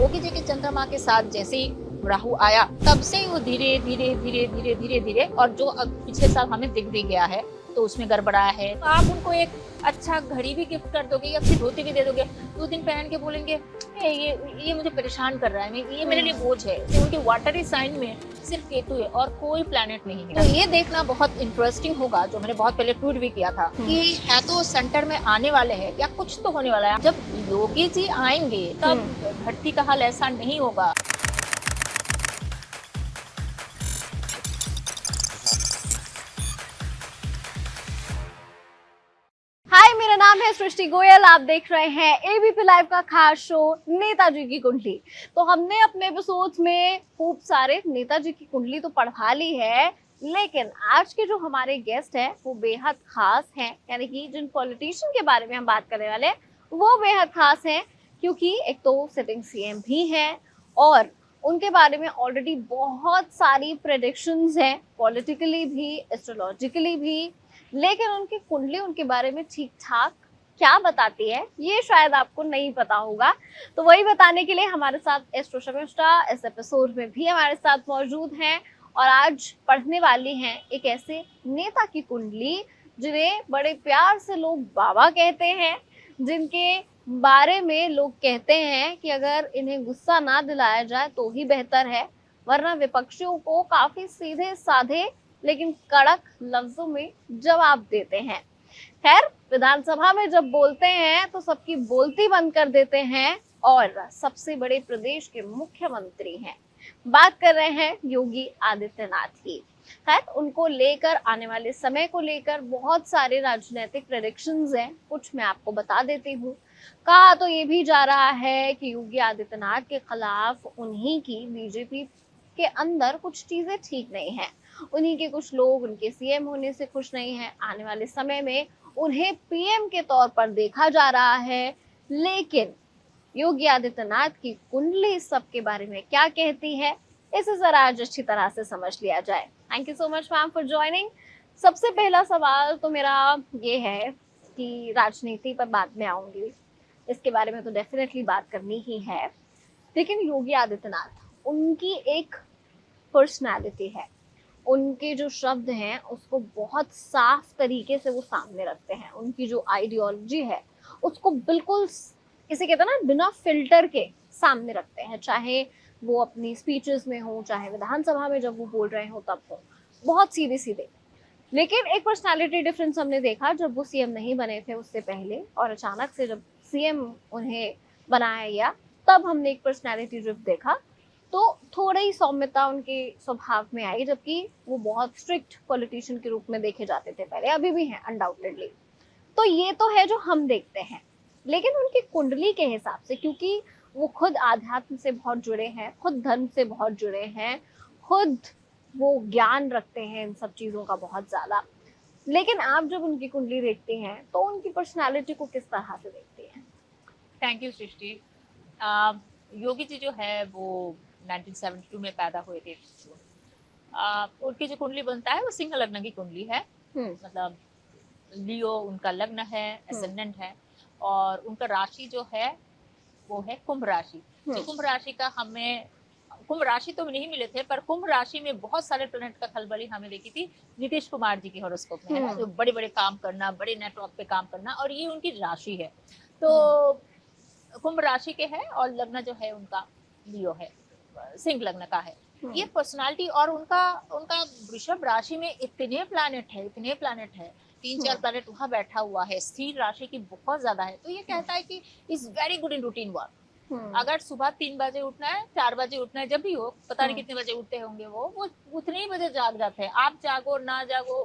योगी जी के चंद्रमा के साथ जैसे ही राहु आया तब से ही वो धीरे धीरे धीरे धीरे धीरे धीरे और जो अब पिछले साल हमें दिख भी गया है तो उसमें गड़बड़ाया है। तो आप उनको एक अच्छा घड़ी भी गिफ्ट कर दोगे या फिर धोती भी दे दोगे, 2 दिन पहन के बोलेंगे ये मुझे परेशान कर रहा है, ये मेरे लिए बोझ है। तो उनके वाटरी साइन में सिर्फ केतु है और कोई प्लैनेट नहीं है। तो ये देखना बहुत इंटरेस्टिंग होगा, जो मैंने बहुत पहले ट्वीट भी किया था कि है तो सेंटर में आने वाले हैं या कुछ तो होने वाला है। जब योगी जी आएंगे तब धरती का हाल ऐसा नहीं होगा। हाय, मेरा नाम है सृष्टि गोयल। आप देख रहे हैं एबीपी लाइव का खास शो नेताजी की कुंडली। तो हमने अपने एपिसोड्स में खूब सारे नेताजी की कुंडली तो पढ़ा ली है, लेकिन आज के जो हमारे गेस्ट हैं वो बेहद खास हैं। यानी कि जिन पॉलिटिशियन के बारे में हम बात करने वाले हैं वो बेहद खास हैं, क्योंकि एक तो सिटिंग सीएम भी हैं और उनके बारे में ऑलरेडी बहुत सारी प्रेडिक्शंस हैं, पॉलिटिकली भी, एस्ट्रोलॉजिकली भी। लेकिन उनकी कुंडली उनके बारे में ठीक ठाक क्या बताती है ये शायद आपको नहीं पता होगा। तो वही बताने के लिए हमारे साथ एस्ट्रो शर्मिष्ठा इस एपिसोड में भी हमारे साथ मौजूद हैं और आज पढ़ने वाली हैं एक ऐसे नेता की कुंडली जिन्हें बड़े प्यार से लोग बाबा कहते हैं, जिनके बारे में लोग कहते हैं कि अगर इन्हें गुस्सा ना दिलाया जाए तो ही बेहतर है, वरना विपक्षियों को काफी सीधे साधे लेकिन कड़क लफ्जों में जवाब देते हैं। खैर, विधानसभा में जब बोलते हैं तो सबकी बोलती बंद कर देते हैं और सबसे बड़े प्रदेश के मुख्यमंत्री हैं। बात कर रहे हैं योगी आदित्यनाथ की। खैर, उनको लेकर आने वाले समय को लेकर बहुत सारे राजनीतिक प्रेडिक्शंस हैं, कुछ मैं आपको बता देती हूँ। कहा तो ये भी जा रहा है कि योगी आदित्यनाथ के खिलाफ उन्हीं की बीजेपी के अंदर कुछ चीजें ठीक नहीं है, उन्हीं के कुछ लोग उनके सीएम होने से खुश नहीं हैं। आने वाले समय में उन्हें पीएम के तौर पर देखा जा रहा है। लेकिन योगी आदित्यनाथ की कुंडली इस सब के बारे में क्या कहती है, इसे जरा आज अच्छी तरह से समझ लिया जाए। Thank you so much ma'am for joining. सबसे पहला सवाल तो मेरा ये है कि राजनीति पर बाद में आऊंगी, इसके बारे में तो डेफिनेटली बात करनी ही है, लेकिन योगी आदित्यनाथ, उनकी एक पर्सनैलिटी है, उनके जो शब्द हैं उसको बहुत साफ तरीके से वो सामने रखते हैं। उनकी जो आइडियोलॉजी है उसको बिल्कुल इसे कहते हैं ना, बिना फिल्टर के सामने रखते हैं, चाहे वो अपनी स्पीचेस में हो, चाहे विधानसभा में जब वो बोल रहे हो तब हो, बहुत सीधे सीधे। लेकिन एक पर्सनालिटी डिफरेंस हमने देखा जब वो सीएम नहीं बने थे उससे पहले, और अचानक से जब सीएम उन्हें बनाया गया तब हमने एक पर्सनालिटी ड्रिफ्ट देखा। तो थोड़ी ही सौम्यता उनके स्वभाव में आई, जबकि वो बहुत स्ट्रिक्ट पॉलिटिशियन के रूप में देखे जाते थे पहले, अभी भी हैं अनडाउटेडली। तो ये तो है जो हम देखते हैं, लेकिन उनकी कुंडली के हिसाब से, क्योंकि वो खुद आध्यात्म से बहुत जुड़े हैं, खुद धर्म से बहुत जुड़े हैं, खुद वो ज्ञान रखते हैं इन सब चीजों का बहुत ज्यादा। लेकिन आप जब उनकी कुंडली देखते हैं तो उनकी पर्सनालिटी को किस तरह से देखते हैं? थैंक यू सृष्टि। योगी जी जो है वो 1972 में पैदा हुए थे। उनकी जो कुंडली बनता है वो सिंह लग्न की कुंडली है। मतलब लियो उनका लग्न है, एसेंडेंट है, और उनका राशि जो है वो है कुंभ राशि। तो कुंभ राशि का हमें, कुंभ राशि तो नहीं मिले थे, पर कुंभ राशि में बहुत सारे प्लैनेट का खलबली हमें देखी थी नीतीश कुमार जी के हॉरोस्कोप में, है ना, जो बड़े बड़े काम करना, बड़े नेटवर्क पे काम करना, और ये उनकी राशि है। तो कुंभ राशि के है और लग्न जो है उनका लियो है, सिंह लग्न का है। ये पर्सनालिटी, और उनका उनका वृषभ राशि में इतने प्लैनेट है, इतने प्लैनेट है, 3-4 प्लैनेट वहां बैठा हुआ है, स्थिर राशि की बहुत ज्यादा है। तो ये कहता है कि is very good in routine work. अगर सुबह 3 बजे उठना है, 4 बजे उठना है, जब भी हो, पता नहीं कितने बजे उठते होंगे वो उतने ही बजे जाग जाते हैं। आप जागो ना जागो,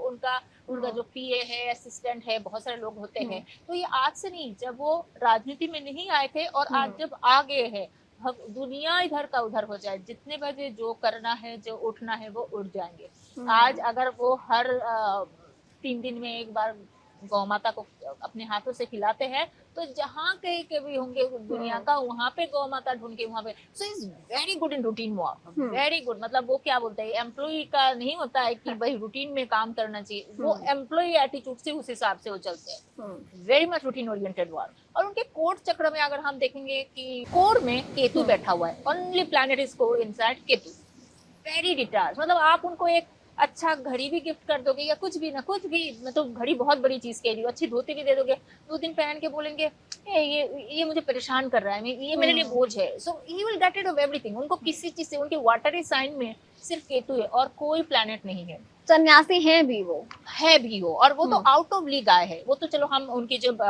उनका जो पीए है, असिस्टेंट है, बहुत सारे लोग होते हैं। तो ये आज से नहीं, जब वो राजनीति में नहीं आए थे और आज जब आ गए हैं, दुनिया इधर का उधर हो जाए, जितने बजे जो करना है, जो उठना है, वो उठ जाएंगे। आज अगर वो हर 3 दिन में एक बार गौ माता को अपने हाथों से खिलाते हैं तो जहाँ कहीं के भी होंगे दुनिया का, वहाँ पे गौ माता ढूंढ के वहाँ पे, so is very good in routine work, very good. मतलब वो क्या बोलते हैं, एम्प्लॉय का नहीं होता है कि भाई रूटीन में काम करना चाहिए, वो एम्प्लॉय एटीट्यूड से उस हिसाब से वो चलते हैं, very much routine oriented work. और उनके कोड चक्र में अगर हम देखेंगे कि कोड में केतु बैठा हुआ है, only planet is caught inside Ketu, very detach. मतलब आप उनको एक अच्छा घड़ी भी गिफ्ट कर दोगे या कुछ भी ना कुछ भी, मतलब घड़ी बहुत बड़ी चीज कह रही हो, अच्छी धोती भी दे दोगे, 2 दिन पहन के बोलेंगे ये मुझे परेशान कर रहा है, ये मेरे लिए बोझ है, so he will get rid of everything. उनको किसी चीज से, उनके वाटरी साइन में सिर्फ केतु है और कोई प्लैनेट नहीं है। सन्यासी हैं भी वो, है भी हो, और वो तो आउट ऑफ लीग आए हैं, वो तो चलो हम उनकी जब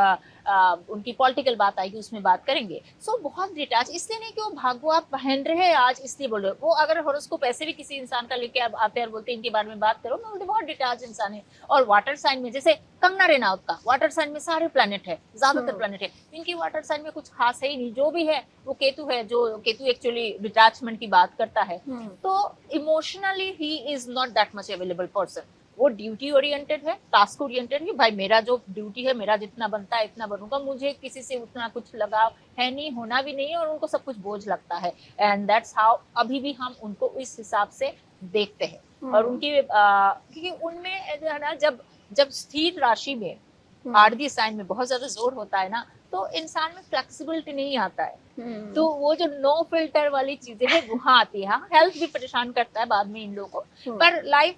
उनकी पॉलिटिकल बात आएगी उसमें बात करेंगे। सो बहुत डिटैच, इसलिए नहीं कि वो भागवा पहन रहे हैं आज इसलिए बोल रहे हो, वो अगर हॉरोस्कोप ऐसे भी किसी इंसान का लेके आप आते हैं और बोलते हैं इनके बारे में बात करो, मैं बोलती बहुत डिटैच इंसान है। और वाटर साइन में जैसे कंगना रेनाउत का वाटर साइन में सारे प्लैनेट है, ज्यादातर प्लैनेट है, इनकी वाटर साइन में कुछ खास है ही नहीं, जो भी है वो केतु है, जो केतु एक्चुअली डिटैचमेंट की बात करता है। तो emotionally he is not that much available person, वो ड्यूटी ओरिएंटेड है, टास्क ओरिएंटेड है, भाई मेरा जो ड्यूटी है, मेरा जितना बनता है इतना बनूंगा, मुझे किसी से उतना कुछ लगाव है नहीं, होना भी नहीं है, और उनको सब कुछ बोझ लगता है। एंड दैट्स हाउ अभी भी हम उनको इस हिसाब से देखते हैं। और उनकी क्योंकि उनमें जो है ना, जब स्थिर राशि में आरडी साइन में बहुत ज्यादा जोर होता है ना, तो इंसान में फ्लेक्सिबिलिटी नहीं आता है, तो वो जो नो फिल्टर वाली चीजें है वहां आती है। हेल्थ भी परेशान करता है बाद में इन लोगों को, पर लाइफ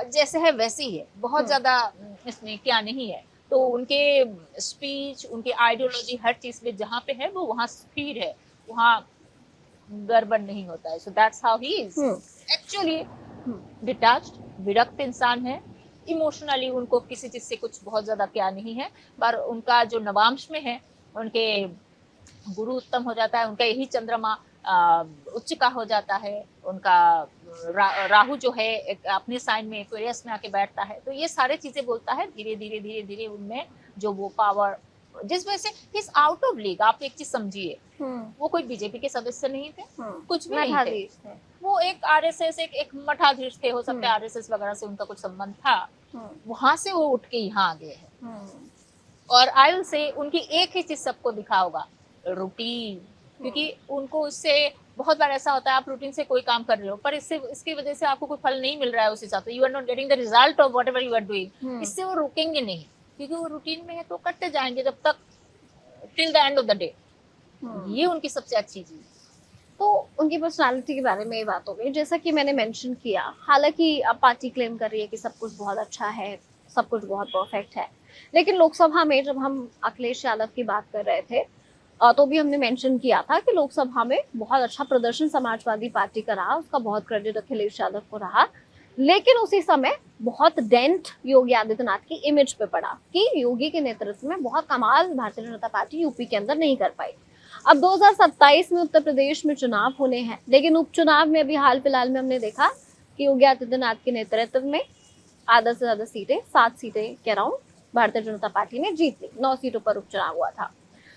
जैसे है वैसे ही है, बहुत ज्यादा इसमें क्या नहीं है। तो उनके स्पीच, उनके आइडियोलॉजी, हर चीज में जहाँ पे है वो वहाँ स्थिर है, वहाँ गड़बड़ नहीं होता है। So that's how he is actually detached, विरक्त इंसान है। इमोशनली उनको किसी चीज से कुछ बहुत ज्यादा क्या नहीं है, पर उनका जो नवांश में है, उनके गुरु उत्तम हो जाता है, उनका यही चंद्रमा उच्च का हो जाता है, उनका राहु जो है अपने साइन में एक्वेरियस में आके बैठता है, तो ये सारे चीजें बोलता है धीरे धीरे धीरे धीरे उनमें जो वो पावर, जिस वजह से he is out of league. आप एक चीज समझिए, वो कोई बीजेपी के सदस्य नहीं थे, कुछ भी नहीं थे, वो एक आरएसएस एक मठाधीश थे, हो सकता है आरएसएस वगैरह से उनका कुछ संबंध था, वहां से वो उठ के यहाँ आ गए हैं। और आई विल से उनकी एक ही चीज सबको दिखा होगा, रूटीन, क्योंकि उनको इससे बहुत बार ऐसा होता है आप रूटीन से कोई काम कर रहे हो, पर इसकी वजह से आपको कोई फल नहीं मिल रहा है उस हिसाब से, you are not getting the result of whatever you are doing, इससे वो रुकेंगे नहीं, क्योंकि वो रूटीन में है तो करते जाएंगे जब तक till the end of the day. ये उनकी सबसे अच्छी चीज। तो उनकी पर्सनालिटी के बारे में ये बात हो गई, जैसा कि मैंने मेंशन किया, हालांकि अब पार्टी क्लेम कर रही है कि सब कुछ बहुत अच्छा है, सब कुछ बहुत परफेक्ट है, लेकिन लोकसभा में जब हम अखिलेश यादव की बात कर रहे थे तो भी हमने मेंशन किया था कि लोकसभा में बहुत अच्छा प्रदर्शन समाजवादी पार्टी का रहा, उसका बहुत क्रेडिट अखिलेश यादव को रहा, लेकिन उसी समय बहुत डेंट योगी आदित्यनाथ की इमेज पे पड़ा कि योगी के नेतृत्व में बहुत कमाल भारतीय जनता पार्टी यूपी के अंदर नहीं कर पाई। अब 2027 में उत्तर प्रदेश में चुनाव होने हैं, लेकिन उपचुनाव में अभी हाल फिलहाल में हमने देखा कि योगी आदित्यनाथ के नेतृत्व में आधा से ज्यादा सीटें, 7 सीटें के अराउंड भारतीय जनता पार्टी ने जीत ली, 9 सीटों पर उपचुनाव हुआ था,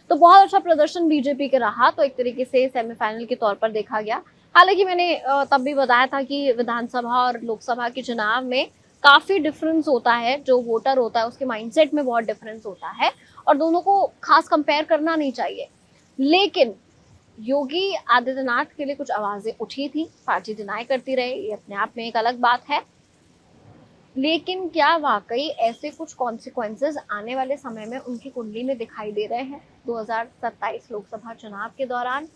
तो बहुत अच्छा प्रदर्शन बीजेपी के रहा, तो एक तरीके से सेमीफाइनल के तौर पर देखा गया। हालांकि मैंने तब भी बताया था कि विधानसभा और लोकसभा के चुनाव में काफी डिफरेंस होता है, जो वोटर होता है उसके माइंडसेट में बहुत डिफरेंस होता है, और दोनों को खास कंपेयर करना नहीं चाहिए। लेकिन योगी आदित्यनाथ के लिए कुछ आवाजें उठी थी, पार्टी डिनाई करती रही, ये अपने आप में एक अलग बात है, लेकिन क्या वाकई ऐसे कुछ कॉन्सिक्वेंसेस आने वाले समय में उनकी कुंडली में दिखाई दे रहे हैं 2027 लोकसभा चुनाव के दौरान,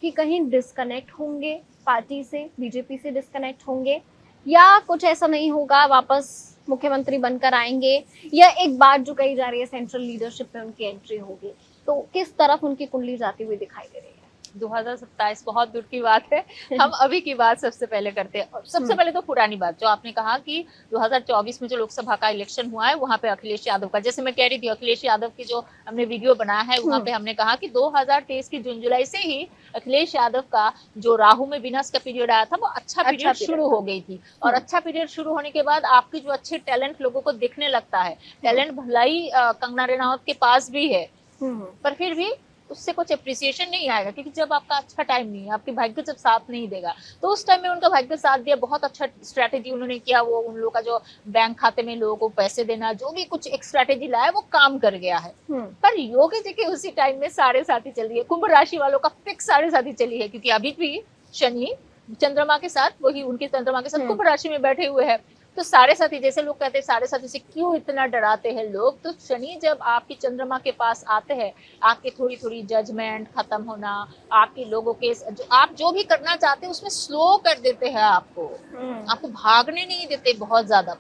कि कहीं डिस्कनेक्ट होंगे पार्टी से, बीजेपी से डिस्कनेक्ट होंगे, या कुछ ऐसा नहीं होगा, वापस मुख्यमंत्री बनकर आएंगे, या एक बात जो कही जा रही है सेंट्रल लीडरशिप में उनकी एंट्री होगी, तो किस तरफ उनकी कुंडली जाती हुई दिखाई दे रही है? 2027 बहुत दूर की बात है, हम अभी की बात सबसे पहले करते हैं। सबसे पहले तो पुरानी बात जो आपने कहा कि 2024 में जो लोकसभा का इलेक्शन हुआ है वहां पे अखिलेश यादव का, जैसे मैं कह रही थी अखिलेश यादव की जो हमने वीडियो बनाया है वहां पे हमने कहा कि 2023 की जून जुलाई से ही अखिलेश यादव का जो राहु में विनाश का पीरियड आया था वो अच्छा पीरियड शुरू हो गई थी, और अच्छा पीरियड शुरू होने के बाद आपकी जो अच्छे टैलेंट लोगों को दिखने लगता है, टैलेंट भलाई कंगना रनौत के पास भी है, पर फिर भी उससे कुछ अप्रिसिएशन नहीं आएगा, क्योंकि जब आपका अच्छा टाइम नहीं है, आपके भाग्य जब साथ नहीं देगा, तो उस टाइम में उनका भाग्य साथ दिया, बहुत अच्छा स्ट्रैटेजी उन्होंने किया, वो उन लोगों का जो बैंक खाते में लोगों को पैसे देना, जो भी कुछ एक स्ट्रैटेजी लाया वो काम कर गया है। पर योगी जी के उसी टाइम में साढ़े साथी चल रही है, कुंभ राशि वालों का फिक्स साढ़े साथी चली है, क्योंकि अभी भी शनि चंद्रमा के साथ, वही उनके चंद्रमा के साथ कुंभ राशि में बैठे हुए हैं। तो साढ़े साथी, जैसे लोग कहते हैं साढ़े साथी से क्यों इतना डराते हैं लोग, तो शनि जब आपकी चंद्रमा के पास आते हैं, आपकी थोड़ी थोड़ी जजमेंट खत्म होना, आपके लोगों के आप जो भी करना चाहते हैं उसमें स्लो कर देते हैं आपको, आपको भागने नहीं देते बहुत ज्यादा।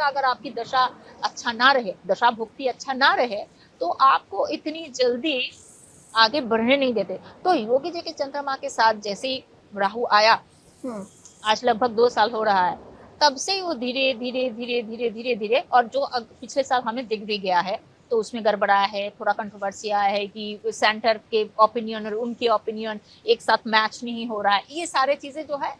अगर आपकी दशा अच्छा ना रहे, दशा भुक्ति अच्छा ना रहे, तो आपको इतनी जल्दी आगे बढ़ने नहीं देते। तो योगी जी के चंद्रमा के साथ जैसे ही राहु आया, आज लगभग 2 साल हो रहा है, तब से ही वो धीरे धीरे धीरे धीरे धीरे धीरे, और जो पिछले साल हमें दिख भी गया है, तो उसमें गड़बड़ाया है, थोड़ा कंट्रोवर्सी आया है कि सेंटर के ओपिनियन और उनके ओपिनियन एक साथ मैच नहीं हो रहा है। ये सारे चीजें जो है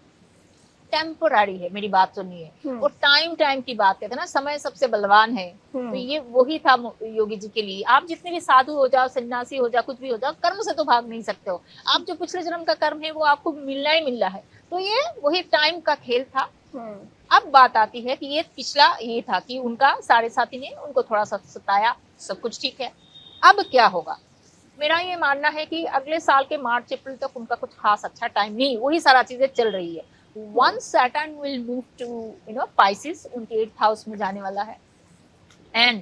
टेम्पोरारी है, मेरी बात सुनिए। और टाइम की बात कहते हैं ना, समय सबसे बलवान है। तो ये वही था योगी जी के लिए। आप जितने भी साधु हो जाओ, सन्यासी हो जाओ, कुछ भी हो जाओ, कर्म से तो भाग नहीं सकते हो। आप जो पिछले जन्म का कर्म है वो आपको मिलना ही मिलना है। तो ये वही टाइम का खेल था। अब बात आती है कि ये पिछला ये था कि उनका साढ़े साथी ने उनको थोड़ा सा सताया, सब कुछ ठीक है। अब क्या होगा, मेरा ये मानना है कि अगले साल के मार्च अप्रैल तक उनका कुछ खास अच्छा टाइम नहीं, वही सारा चीजें चल रही है। Once Saturn will move to Pisces, उनके 8th हाउस में जाने वाला है, एंड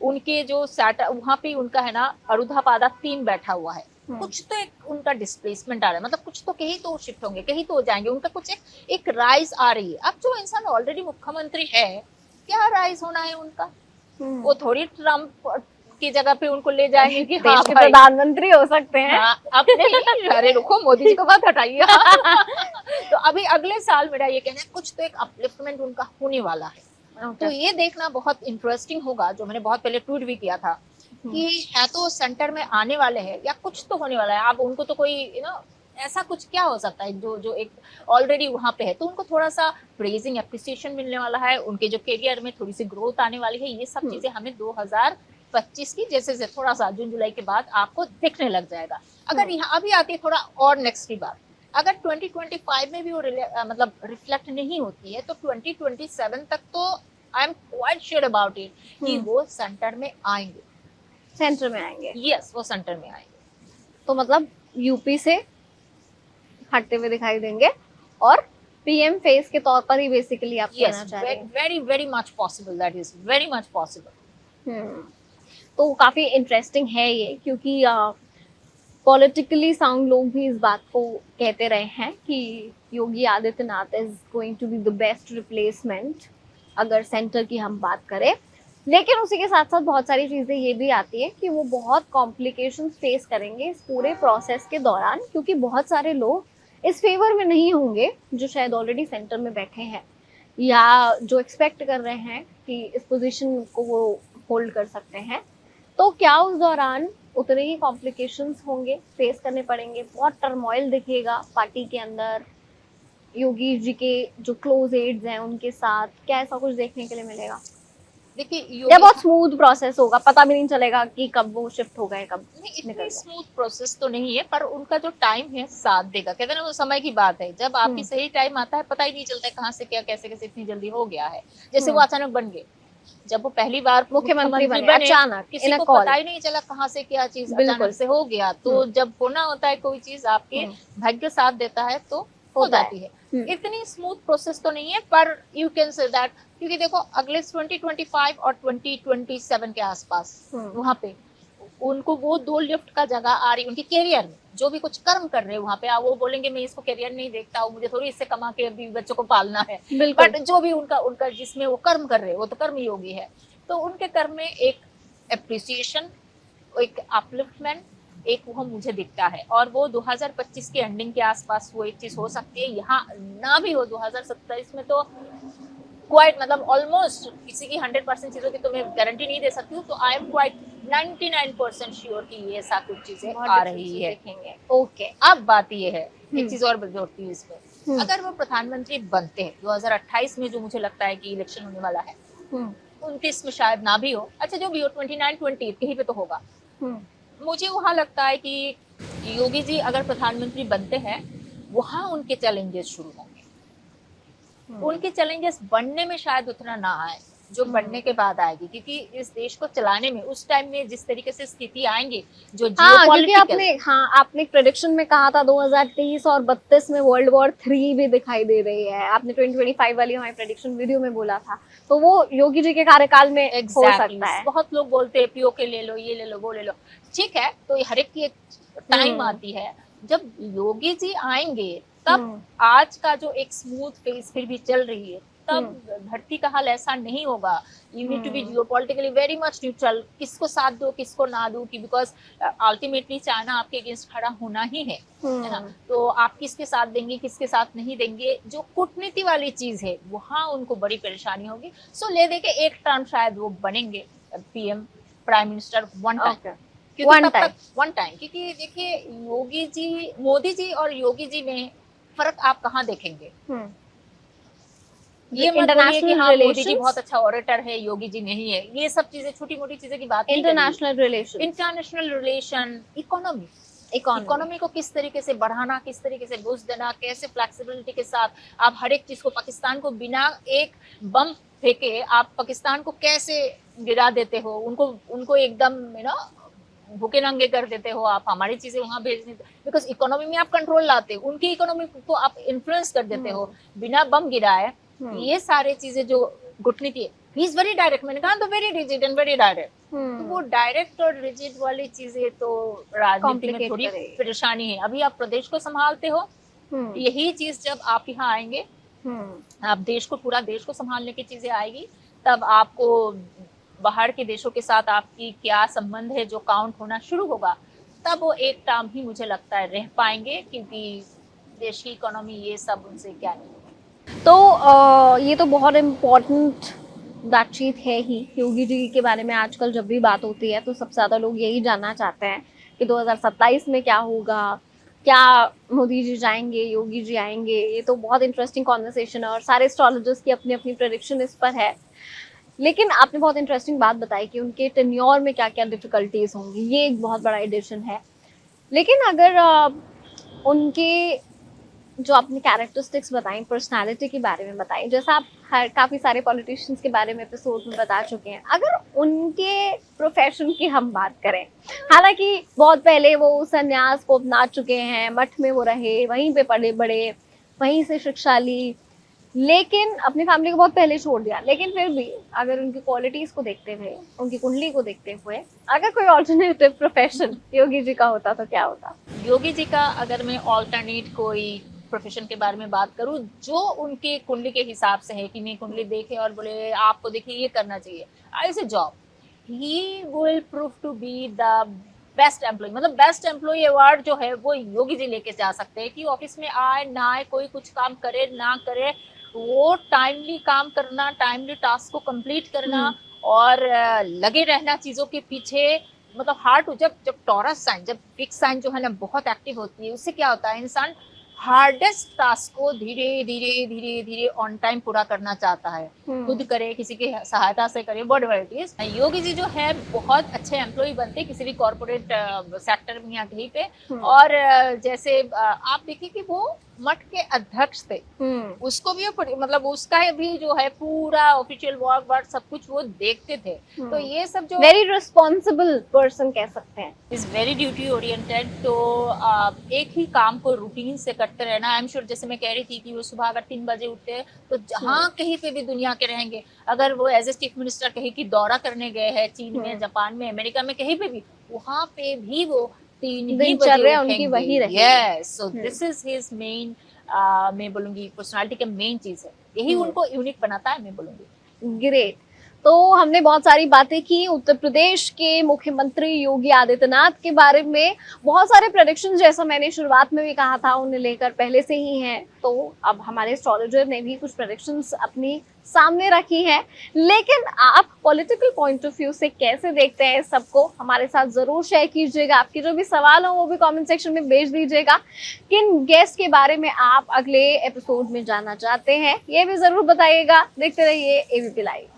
उनके जो सैटर्न वहां पे उनका है ना अरुधापादा 3 बैठा हुआ है। कुछ तो एक उनका डिस्प्लेसमेंट आ रहा है, मतलब कुछ तो कहीं तो शिफ्ट होंगे, कहीं तो हो जाएंगे, उनका कुछ एक राइज आ रही है। अब जो इंसान ऑलरेडी मुख्यमंत्री है, क्या राइज होना है उनका, वो थोड़ी ट्रम्प की जगह पे उनको ले जाएंगे कि हाँ भाई प्रधानमंत्री हो सकते हैं। हाँ, अब नहीं, अरे रुको, मोदी जी को बात हटाइए। तो अभी अगले साल मेरा ये कहना है कुछ तो एक अपलिफ्टमेंट उनका होने वाला है। तो ये देखना बहुत इंटरेस्टिंग होगा, जो मैंने बहुत पहले ट्वीट भी किया था कि है तो सेंटर में आने वाले हैं या कुछ तो होने वाला है। अब उनको तो कोई ऐसा कुछ क्या हो सकता है जो एक ऑलरेडी वहां पे है, तो उनको थोड़ा सा प्रेजिंग एप्रिसिएशन मिलने वाला है, उनके जो करियर में थोड़ी सी ग्रोथ आने वाली है। ये सब चीजें हमें 2025 की जैसे थोड़ा सा जून जुलाई के बाद आपको दिखने लग जाएगा। अगर यहाँ अभी आती है थोड़ा और नेक्स्ट की बात, अगर 2025 में भी वो मतलब रिफ्लेक्ट नहीं होती है, तो 2027 तक तो I am quite sure about it कि वो सेंटर में आएंगे। सेंटर में आएंगे, यस, वो सेंटर में आएंगे। तो मतलब यूपी से हटते हुए दिखाई देंगे और पीएम फेस के तौर पर ही बेसिकली आप कहना चाह रहे हैं। Very very much possible, that is very much possible. तो काफी इंटरेस्टिंग है ये, क्योंकि पॉलिटिकली साउंड लोग भी इस बात को कहते रहे हैं कि Yogi Adityanath is going to be the best replacement अगर सेंटर की हम बात करें। लेकिन उसी के साथ साथ बहुत सारी चीजें ये भी आती है कि वो बहुत कॉम्प्लिकेशंस फेस करेंगे इस पूरे प्रोसेस के दौरान, क्योंकि बहुत सारे लोग इस फेवर में नहीं होंगे जो शायद ऑलरेडी सेंटर में बैठे हैं या जो एक्सपेक्ट कर रहे हैं कि इस पोजीशन को वो होल्ड कर सकते हैं। तो क्या उस दौरान उतने ही कॉम्प्लिकेशंस होंगे, फेस करने पड़ेंगे, बहुत टर्मोइल दिखेगा पार्टी के अंदर, योगी जी के जो क्लोज एड्स हैं उनके साथ, क्या ऐसा कुछ देखने के लिए मिलेगा? देखिए, या बहुत स्मूथ प्रोसेस होगा, पता भी नहीं चलेगा कि कब वो शिफ्ट हो गए, कब इतनी स्मूथ प्रोसेस तो नहीं है, पर उनका जो टाइम है साथ देगा। कहते हैं ना, वो समय की बात है, जब आपकी सही टाइम आता है पता ही नहीं चलता है कहाँ से क्या कैसे कैसे इतनी जल्दी हो गया है। जैसे वो अचानक बन गए, जब वो पहली बार मुख्यमंत्री बने अचानक, किसी को पता ही नहीं चला कहाँ से क्या चीज अचानक से हो गया। तो जब होना होता है कोई चीज, आपके भाग्य साथ देता है तो हो जाती है। इतनी स्मूथ प्रोसेस तो नहीं है, पर यू कैन से दैट, क्योंकि देखो अगले 2025 और 2027 के आसपास वहां पे उनको वो 2 लिफ्ट का जगह आ रही, उनके करियर में जो भी कुछ कर्म कर रहे हैं वहां पे, वो बोलेंगे मैं इसको करियर नहीं देखता हूँ, मुझे थोड़ी इससे कमा के अभी बच्चों को पालना है। बट जो भी उनका जिसमें वो कर्म कर रहे हैं वो तो कर्म योगी है। तो उनके कर्म में एक एप्रिसिएशन, एक अपलिफ्टमेंट, एक वो मुझे दिखता है। और वो 2025 की एंडिंग के आसपास वो एक चीज हो सकती है। यहाँ ना भी हो 2027 में तो क्वाइट, मतलब ऑलमोस्ट किसी की 100% चीजों की तो मैं गारंटी नहीं दे सकती हूँ। तो आई एम क्वाइट 99% श्योर कि ये ऐसा कुछ चीजें आ रही है। ओके, अब बात ये है, एक चीज और जोड़ती हूँ इसमें, अगर वो प्रधानमंत्री बनते हैं 2028 में, जो मुझे लगता है कि इलेक्शन होने वाला है, 29 में शायद ना भी हो, अच्छा जो भी हो 29-28 कहीं पे तो होगा। मुझे वहाँ लगता है कि योगी जी अगर प्रधानमंत्री बनते हैं, वहाँ उनके चैलेंजेस शुरू होंगे। उनके चैलेंजेस बनने में शायद उतना ना आए जो बनने के बाद आएगी, क्योंकि इस देश को चलाने में उस टाइम में जिस तरीके से स्थिति आएंगी, जो हाँ, क्योंकि जियोपॉलिटिकल आपने एक प्रेडिक्शन में कहा था 2023 और 32 में वर्ल्ड वॉर 3 भी दिखाई दे रही है। आपने 2025 वाली हमारी प्रेडिक्शन वीडियो में बोला था, तो वो योगी जी के कार्यकाल में हो सकता है। बहुत लोग बोलते हैं पीओके ले लो, ये ले लो, वो ले लो, ठीक है, तो हर एक की एक टाइम आती है जब योगी जी आएंगे, तब आज का जो एक स्मूथ फेस फिर भी चल रही है, तब धरती का हाल ऐसा नहीं होगा। You need to be geopolitically very much neutral, किसको साथ दो किसको ना दो, कि बिकॉज अल्टीमेटली चाइना आपके अगेंस्ट खड़ा होना ही है ना। तो आप किसके साथ देंगे किसके साथ नहीं देंगे, जो कूटनीति वाली चीज है वहाँ उनको बड़ी परेशानी होगी। सो ले दे के एक टर्म शायद वो बनेंगे PM, prime minister one time, one time, क्योंकि देखिए योगी जी, मोदी जी और योगी जी में फर्क आप कहाँ देखेंगे। ये मत बोलिए कि हाँ मोदी जी बहुत अच्छा ऑरेटर है, योगी जी नहीं है, ये सब चीजें छोटी मोटी चीजें की बात नहीं। इंटरनेशनल रिलेशन, इकोनॉमी को किस तरीके से बढ़ाना, किस तरीके से घुस देना, कैसे फ्लेक्सिबिलिटी के साथ आप हर एक चीज को, पाकिस्तान को बिना एक बम फेंके आप पाकिस्तान को कैसे गिरा देते हो, उनको एकदम भूखे नंगे कर देते हो आप, हमारी चीजें वहां भेज देते, बिकॉज इकोनॉमी में आप कंट्रोल लाते हो, उनकी इकोनॉमी को आप इन्फ्लुएंस कर देते हो बिना बम गिराए। ये सारे चीजें जो कूटनीति है, ही इज वेरी डायरेक्ट, मैंने कहा तो very rigid and very direct. तो वो डायरेक्ट और रिजिड वाली चीजें तो राजनीति में थोड़ी परेशानी है। अभी आप प्रदेश को संभालते हो, यही चीज जब आप यहाँ आएंगे, आप देश को, पूरा देश को संभालने की चीजें आएगी, तब आपको बाहर के देशों के साथ आपकी क्या संबंध है जो काउंट होना शुरू होगा, तब वो एक टर्म ही मुझे लगता है रह पाएंगे, क्योंकि देश की इकोनॉमी ये सब उनसे क्या नहीं। तो ये तो बहुत इम्पोर्टेंट बातचीत है ही। योगी जी के बारे में आजकल जब भी बात होती है तो सबसे ज़्यादा लोग यही जानना चाहते हैं कि 2027 में क्या होगा, क्या मोदी जी जाएंगे, योगी जी आएंगे। ये तो बहुत इंटरेस्टिंग कॉन्वर्सेशन है और सारे एस्ट्रोलॉजर्स की अपनी अपनी प्रेडिक्शन इस पर है। लेकिन आपने बहुत इंटरेस्टिंग बात बताई कि उनके टेन्योर में क्या क्या डिफिकल्टीज होंगी, ये एक बहुत बड़ा एडिशन है। लेकिन अगर उनके जो आपने कैरेक्टरिस्टिक्स बताई, पर्सनालिटी के बारे में बताई, जैसा आप काफ़ी सारे पॉलिटिशियंस के बारे में एपिसोड में बता चुके हैं, अगर उनके प्रोफेशन की हम बात करें, हालांकि बहुत पहले वो संन्यास को अपना चुके हैं, मठ में वो रहे, वहीं पे पढ़े बड़े, वहीं से शिक्षा ली, लेकिन अपनी फैमिली को बहुत पहले छोड़ दिया। लेकिन फिर भी अगर उनकी क्वालिटीज को देखते हुए, उनकी कुंडली को देखते हुए, अगर कोई ऑल्टरनेटिव प्रोफेशन योगी जी का होता तो क्या होता? योगी जी का अगर मैं ऑल्टरनेट कोई प्रोफेशन के बारे में बात करूं जो उनके कुंडली के हिसाब से है, कि नहीं कुंडली देखे और बोले आपको देखिए ये करना चाहिए, as a job he will prove to be the best employee. मतलब बेस्ट एम्प्लॉय अवार्ड जो है वो योगी जी लेके जा सकते हैं, कि ऑफिस में आए ना आए, कोई कुछ काम करे ना करे, वो टाइमली काम करना, टाइमली टास्क को कंप्लीट करना और लगे रहना चीजों के पीछे। मतलब हार्ट, जब टॉरस साइन, जब फिक्स साइन जो है ना बहुत एक्टिव होती है, उससे क्या होता है, इंसान हार्डेस्ट टास्क को धीरे धीरे धीरे धीरे ऑन टाइम पूरा करना चाहता है, खुद करे, किसी की सहायता से करे, बट इज योगी जी जो है बहुत अच्छे एम्प्लॉय बनते किसी भी कॉर्पोरेट सेक्टर में या कहीं पे। और जैसे आप देखिए कि वो मठ के अध्यक्ष थे, उसको भी मतलब उसका भी जो है पूरा ऑफिशियल वर्क सब कुछ वो देखते थे। तो ये सब जो वेरी रिस्पॉन्सिबल पर्सन कह सकते हैं, इज वेरी ड्यूटी ओरिएंटेड। तो एक ही काम को रूटीन से करते रहना। आई एम श्योर, जैसे मैं कह रही थी कि वो सुबह अगर 3 बजे उठते हैं तो जहाँ कहीं पे भी दुनिया के रहेंगे, अगर वो एज ए चीफ मिनिस्टर कहीं की दौरा करने गए हैं, चीन में, जापान में, अमेरिका में, कहीं पे भी, वहाँ पे भी वो 3 ही बजे उनकी वही रही। Yes, so this is his main, मैं बोलूंगी पर्सनालिटी का मेन चीज है, यही उनको यूनिक बनाता है, मैं बोलूंगी। ग्रेट। तो हमने बहुत सारी बातें की उत्तर प्रदेश के मुख्यमंत्री योगी आदित्यनाथ के बारे में। बहुत सारे प्रेडिक्शंस, जैसा मैंने शुरुआत में भी कहा था, उन्हें लेकर पहले से ही हैं। तो अब हमारे एस्ट्रोलॉजर ने भी कुछ प्रेडिक्शंस अपनी सामने रखी हैं। लेकिन आप पॉलिटिकल पॉइंट ऑफ व्यू से कैसे देखते हैं इस सबको, हमारे साथ जरूर शेयर कीजिएगा। आपके जो भी सवाल हो वो भी कमेंट सेक्शन में भेज दीजिएगा। किन गेस्ट के बारे में आप अगले एपिसोड में जानना चाहते हैं ये भी जरूर बताइएगा। देखते रहिए एबीपी लाइव।